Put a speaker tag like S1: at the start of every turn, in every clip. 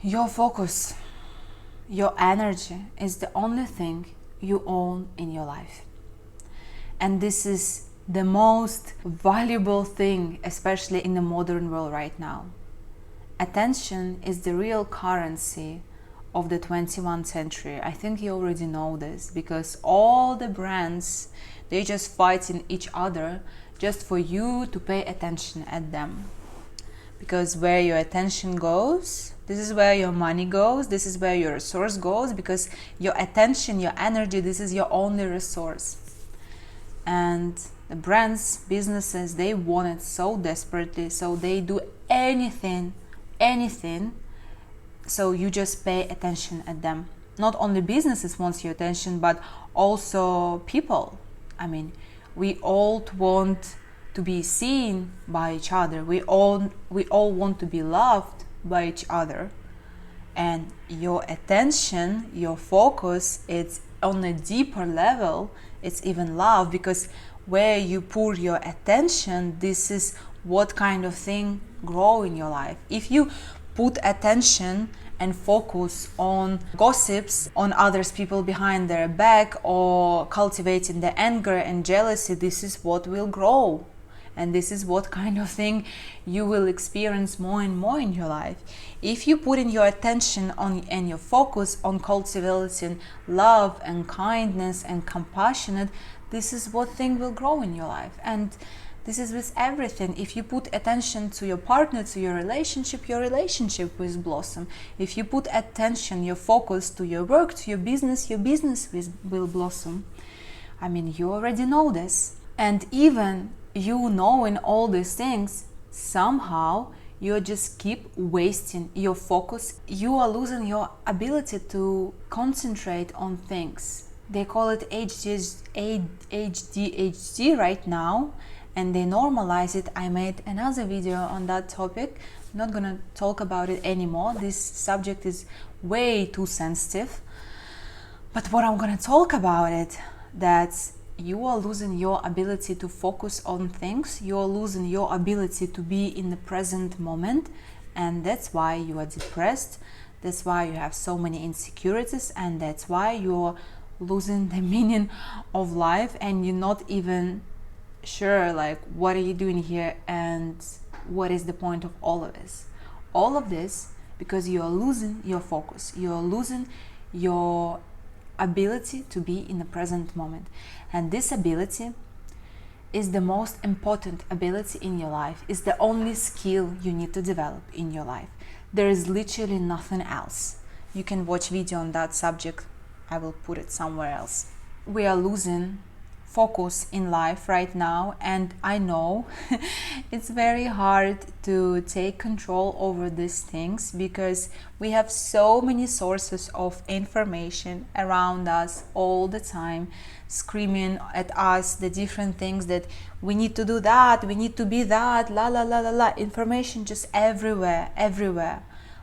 S1: Your focus, your energy is the only thing you own in your life. And this is the most valuable thing, especially in the modern world right now. Attention is the real currency of the 21st century. I think you already know this because all the brands, they just fighting each other just for you to pay attention at them. Because where your attention goes, this is where your money goes, this is where your resource goes, because your attention, your energy, this is your only resource. And the brands, businesses, they want it so desperately, so they do anything, so you just pay attention at them. Not only businesses want your attention, but also people. I mean, we all want to be seen by each other. We all want to be loved by each other. And your attention, your focus, it's on a deeper level. It's even love, because where you pour your attention, this is what kind of thing grow in your life. If you put attention and focus on gossips on others people behind their back, or cultivating the anger and jealousy, this is what will grow. And this is what kind of thing you will experience more and more in your life. If you put in your attention on and your focus on cultivating love and kindness and compassionate, this is what thing will grow in your life. And this is with everything. If you put attention to your partner, to your relationship will blossom. If you put attention, your focus to your work, to your business will blossom. I mean, you already know this. And even you knowing all these things, somehow you just keep wasting your focus. You are losing your ability to concentrate on things. They call it ADHD right now, and they normalize it. I made another video on that topic. I'm not gonna talk about it anymore. This subject is way too sensitive. But what I'm gonna talk about it, that's you are losing your ability to focus on things. You are losing your ability to be in the present moment, and that's why you are depressed. That's why you have so many insecurities, and that's why you're losing the meaning of life, and you're not even sure like what are you doing here and what is the point of all of this. All of this because you are losing your focus. You are losing your ability to be in the present moment. And this ability is the most important ability in your life. It's the only skill you need to develop in your life. There is literally nothing else. You can watch video on that subject. I will put it somewhere else. We are losing focus in life right now, and I know it's very hard to take control over these things because we have so many sources of information around us all the time, screaming at us the different things that we need to do, that we need to be that, la la la la la, information just everywhere.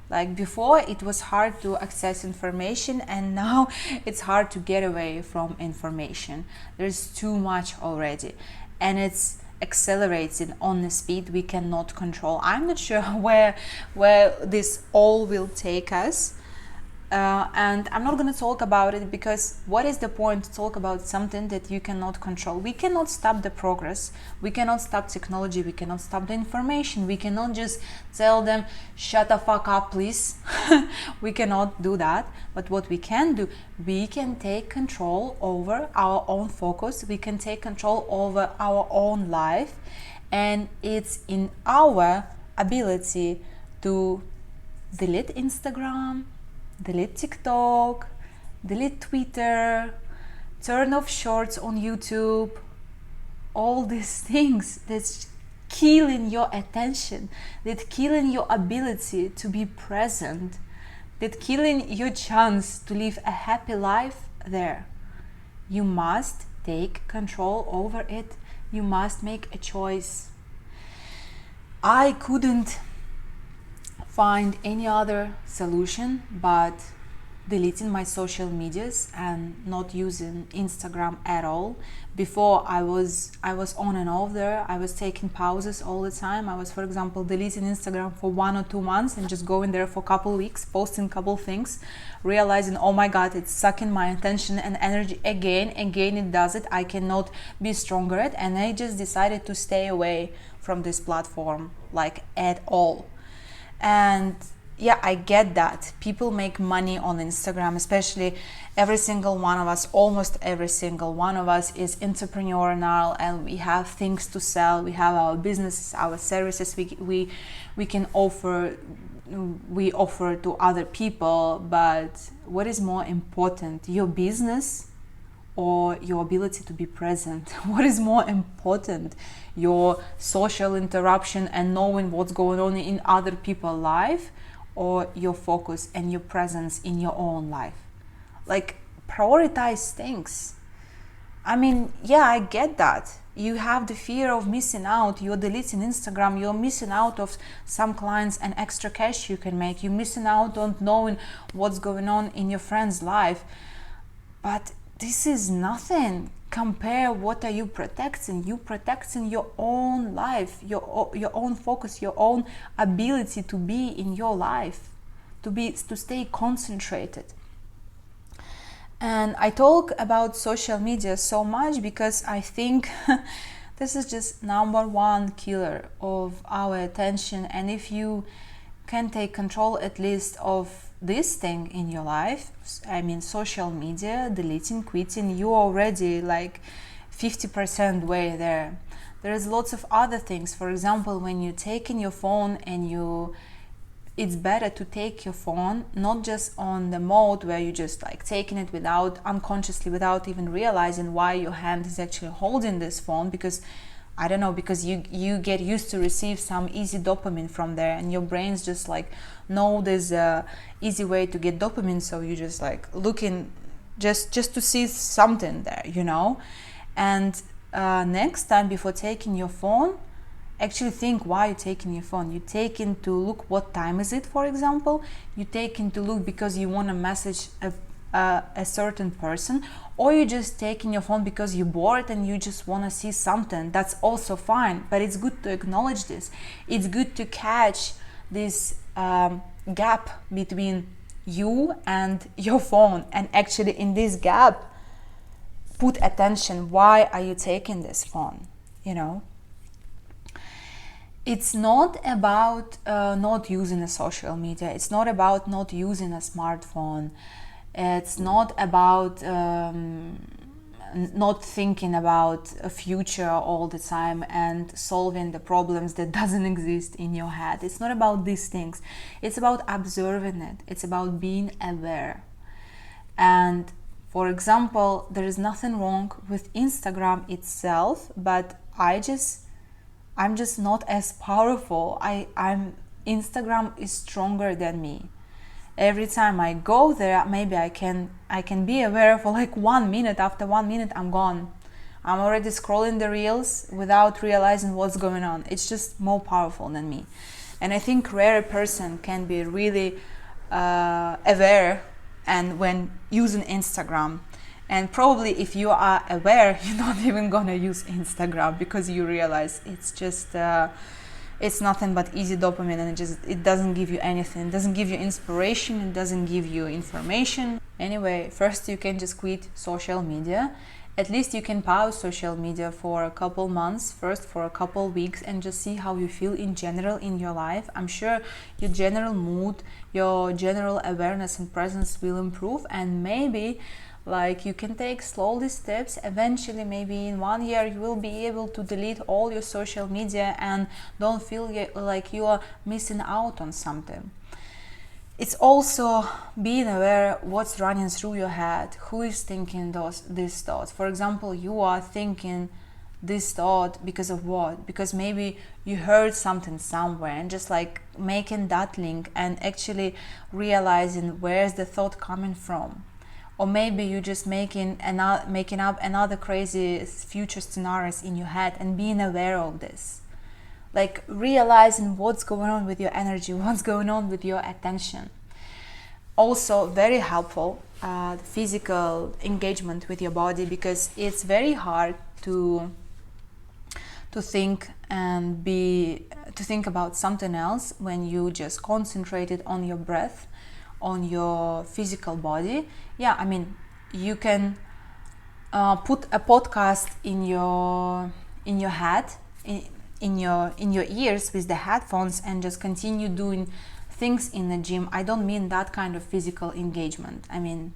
S1: Like before, it was hard to access information, and now it's hard to get away from information. There's too much already, and it's accelerating on the speed we cannot control. I'm not sure where this all will take us. And I'm not going to talk about it because what is the point to talk about something that you cannot control? We cannot stop the progress. We cannot stop technology. We cannot stop the information. We cannot just tell them, shut the fuck up, please. We cannot do that. But what we can do, we can take control over our own focus. We can take control over our own life. And it's in our ability to delete Instagram, delete TikTok, delete Twitter, turn off shorts on YouTube, all these things that's killing your attention, that killing your ability to be present, that killing your chance to live a happy life there. You must take control over it. You must make a choice. I couldn't find any other solution but deleting my social medias and not using Instagram at all. Before I was on and off there. I was taking pauses all the time. I was, for example, deleting Instagram for 1 or 2 months and just going there for a couple weeks, posting a couple things, realizing, oh my god, it's sucking my attention and energy again it does it. I cannot be stronger at, and I just decided to stay away from this platform, like, at all. And yeah, I get that people make money on Instagram, especially every single one of us, almost every single one of us is entrepreneurial, and we have things to sell. We have our businesses, our services we can offer, we offer to other people. But what is more important, your business or your ability to be present? What is more important, your social interaction and knowing what's going on in other people's life, or your focus and your presence in your own life? Like, prioritize things. I mean, yeah, I get that. You have the fear of missing out. You're deleting Instagram. You're missing out of some clients and extra cash you can make. You're missing out on knowing what's going on in your friend's life. But this is nothing. Compare, what are you protecting? You protecting your own life, your own focus, your own ability to be in your life, to stay concentrated. And I talk about social media so much because I think this is just number one killer of our attention. And if you can take control at least of this thing in your life, I mean social media, deleting, quitting, you already like 50% way there. There's lots of other things. For example, when you take in your phone and it's better to take your phone not just on the mode where you just like taking it without unconsciously, without even realizing why your hand is actually holding this phone, because I don't know, because you get used to receive some easy dopamine from there, and your brain's just like, no, there's a easy way to get dopamine, so you just like looking just to see something there, you know. And next time, before taking your phone, actually think why you're taking your phone. You take in to look what time is it, for example. You take in to look because you want to message a certain person, or you just taking your phone because you're bored and you just want to see something. That's also fine, but it's good to acknowledge this. It's good to catch this gap between you and your phone, and actually in this gap put attention. Why are you taking this phone, you know? It's not about not using a social media. It's not about not using a smartphone. It's not about not thinking about a future all the time and solving the problems that doesn't exist in your head. It's not about these things. It's about observing it. It's about being aware. And for example, there is nothing wrong with Instagram itself, but I'm just not as powerful. Instagram is stronger than me. Every time I go there, maybe I can be aware for like 1 minute. After 1 minute, I'm gone. I'm already scrolling the reels without realizing what's going on. It's just more powerful than me. And I think rare person can be really aware and when using Instagram. And probably if you are aware, you're not even gonna use Instagram, because you realize it's just it's nothing but easy dopamine, and it doesn't give you anything. It doesn't give you inspiration. It doesn't give you information. Anyway, first you can just quit social media. At least you can pause social media for a couple months, first for a couple weeks, and just see how you feel in general in your life. I'm sure your general mood, your general awareness and presence will improve, and maybe like you can take slowly steps. Eventually, maybe in 1 year, you will be able to delete all your social media and don't feel like you are missing out on something. It's also being aware what's running through your head, who is thinking these thoughts. For example, you are thinking this thought because of what? Because maybe you heard something somewhere, and just like making that link and actually realizing where's the thought coming from. Or maybe you're just making up another crazy future scenarios in your head, and being aware of this. Like realizing what's going on with your energy, what's going on with your attention. also very helpful, physical engagement with your body, because it's very hard to think about something else when you just concentrated on your breath, on your physical body. Yeah, I mean, you can put a podcast in your head, in your ears with the headphones, and just continue doing things in the gym. I don't mean that kind of physical engagement. I mean,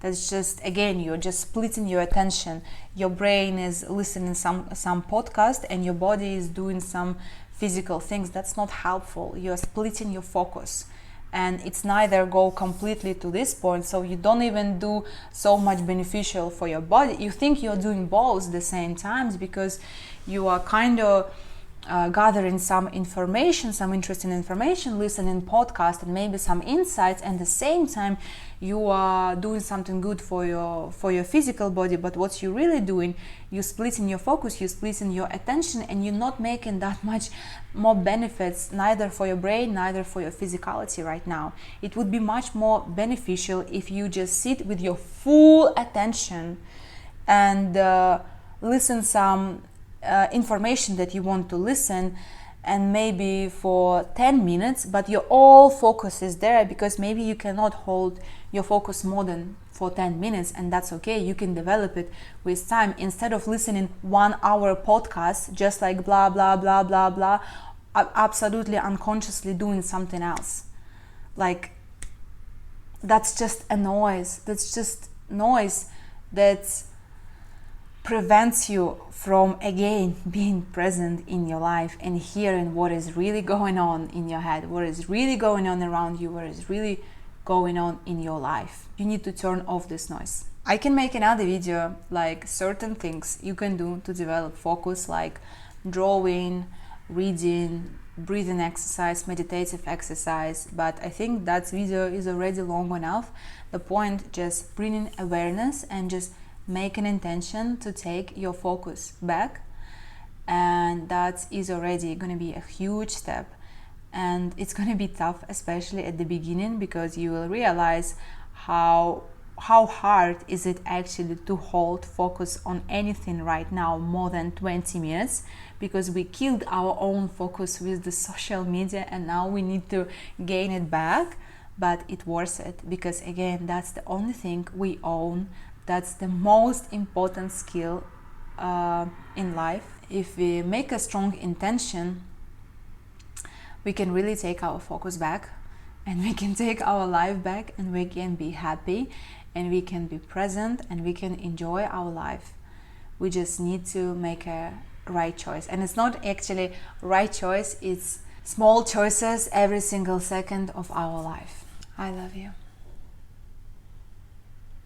S1: that's just, again, you're just splitting your attention. Your brain is listening some podcast and your body is doing some physical things. That's not helpful. You're splitting your focus, and it's neither go completely to this point, so you don't even do so much beneficial for your body. You think you're doing both at the same times, because you are kind of gathering some information, some interesting information, listening podcast and maybe some insights, and at the same time you are doing something good for your physical body. But what you're really doing, you're splitting your focus, you're splitting your attention, and you're not making that much more benefits, neither for your brain, neither for your physicality right now. It would be much more beneficial if you just sit with your full attention and listen some information that you want to listen, and maybe for 10 minutes, but your all focus is there, because maybe you cannot hold your focus more than for 10 minutes, and that's okay. You can develop it with time. Instead of listening 1 hour podcast just like blah blah blah blah blah, absolutely unconsciously doing something else, like that's just a noise. That's just noise that prevents you from, again, being present in your life and hearing what is really going on in your head, what is really going on around you, what is really going on in your life. You need to turn off this noise. I can make another video like certain things you can do to develop focus, like drawing, reading, breathing exercise, meditative exercise, but I think that video is already long enough. The point, just bringing awareness and just make an intention to take your focus back, and that is already going to be a huge step. And it's going to be tough, especially at the beginning, because you will realize how hard is it actually to hold focus on anything right now more than 20 minutes, because we killed our own focus with the social media, and now we need to gain it back. But it's worth it, because again, that's the only thing we own. That's the most important skill in life. If we make a strong intention, we can really take our focus back, and we can take our life back, and we can be happy, and we can be present, and we can enjoy our life. We just need to make a right choice. And it's not actually right choice, it's small choices every single second of our life. I love you.